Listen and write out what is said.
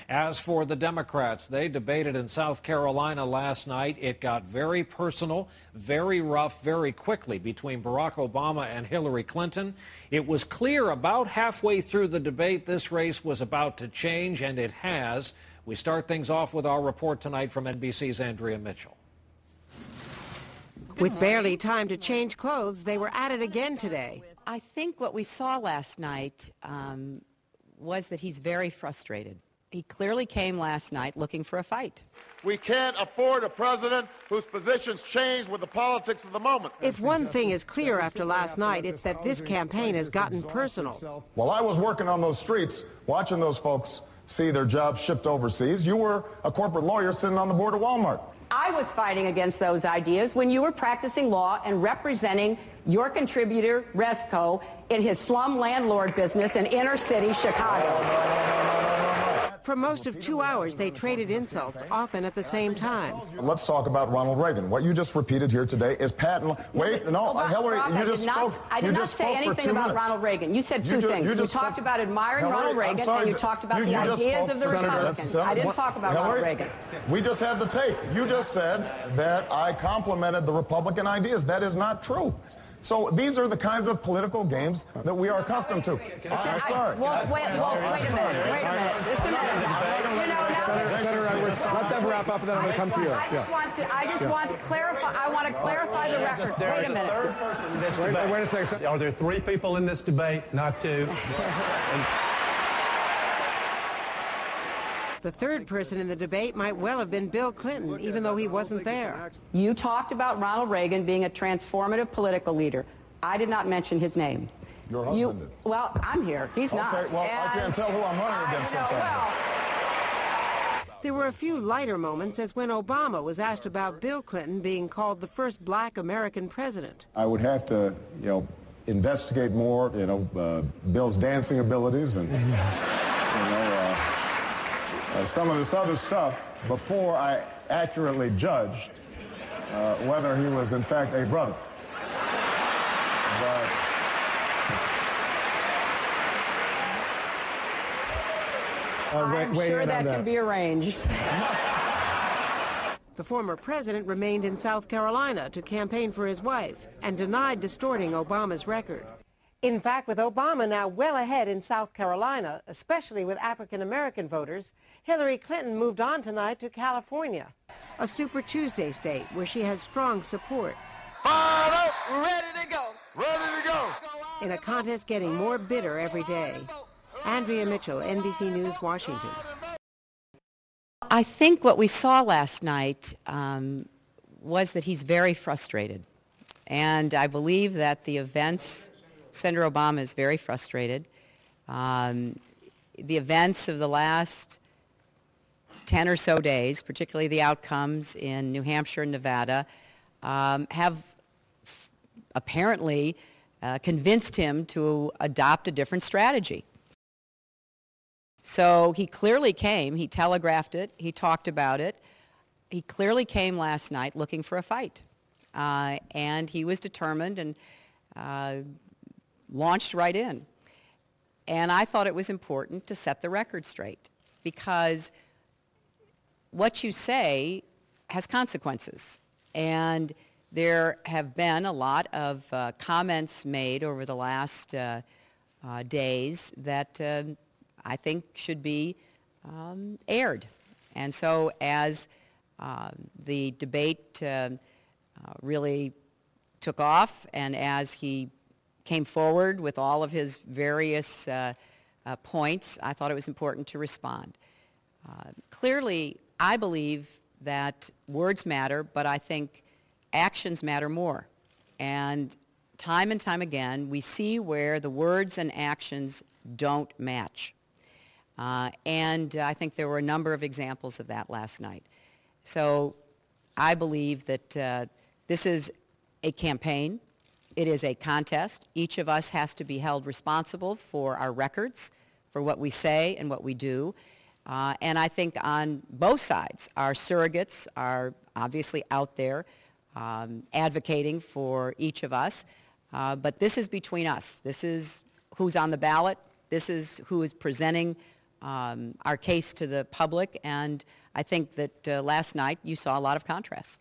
As for the Democrats, they debated in South Carolina last night. It got very personal, very rough, very quickly between Barack Obama and Hillary Clinton. It was clear about halfway through the debate this race was about to change, and it has. We start things off with our report tonight from NBC's Andrea Mitchell. With barely time to change clothes, they were at it again today. I think what we saw last night was that he's very frustrated. He clearly came last night looking for a fight. We can't afford a president whose positions change with the politics of the moment. If one thing is clear after last night, it's that this campaign has gotten personal. While I was working on those streets, watching those folks see their jobs shipped overseas, you were a corporate lawyer sitting on the board of Walmart. I was fighting against those ideas when you were practicing law and representing your contributor, Resco, in his slum landlord business in inner city Chicago. For most of 2 hours, they traded insults, often at the same time. Let's talk about Ronald Reagan. What you just repeated here today is patent. Wait, no, Hillary, you just spoke. I did not say anything about Ronald Reagan. You said two things. You talked about admiring Ronald Reagan, and you talked about the ideas of the Republicans. I didn't talk about Ronald Reagan. We just had the tape. You just said that I complimented the Republican ideas. That is not true. So these are the kinds of political games that we are accustomed to. I'm sorry. Well, wait a minute. Just a minute. Senator Edwards, let them wrap up and then I'm going to come to you. I just want to clarify. I want to clarify the record. Wait a minute. Third person in this debate. Wait a second. Are there 3 people in this debate, not 2? The third person in the debate might well have been Bill Clinton, even though he wasn't there. You talked about Ronald Reagan being a transformative political leader. I did not mention his name. Your husband did. Well, I'm here. He's not. Okay, well, I can't tell who I'm running against sometimes. There were a few lighter moments, as when Obama was asked about Bill Clinton being called the first black American president. I would have to, investigate more, Bill's dancing abilities and, some of this other stuff before I accurately judged whether he was in fact a brother. But I'm sure that can be arranged. The former president remained in South Carolina to campaign for his wife and denied distorting Obama's record. In fact, with Obama now well ahead in South Carolina, especially with African-American voters, Hillary Clinton moved on tonight to California, a Super Tuesday state where she has strong support. Fired up, ready to go, ready to go. In a contest getting more bitter every day. Andrea Mitchell, NBC News, Washington. I think what we saw last night was that he's very frustrated. And I believe that the events, Senator Obama is very frustrated. The events of the last 10 or so days, particularly the outcomes in New Hampshire and Nevada, have apparently convinced him to adopt a different strategy. So he clearly came, he telegraphed it, he talked about it. He clearly came last night looking for a fight. And he was determined and launched right in. And I thought it was important to set the record straight, because what you say has consequences. And there have been a lot of comments made over the last days that I think should be aired. And so as the debate really took off, and as he came forward with all of his various points, I thought it was important to respond. Clearly, I believe that words matter, but I think actions matter more. And time again, we see where the words and actions don't match. And I think there were a number of examples of that last night. So I believe that this is a campaign. It is a contest. Each of us has to be held responsible for our records, for what we say and what we do. And I think on both sides, our surrogates are obviously out there advocating for each of us. But this is between us. This is who's on the ballot. This is who is presenting our case to the public, and I think that last night you saw a lot of contrast.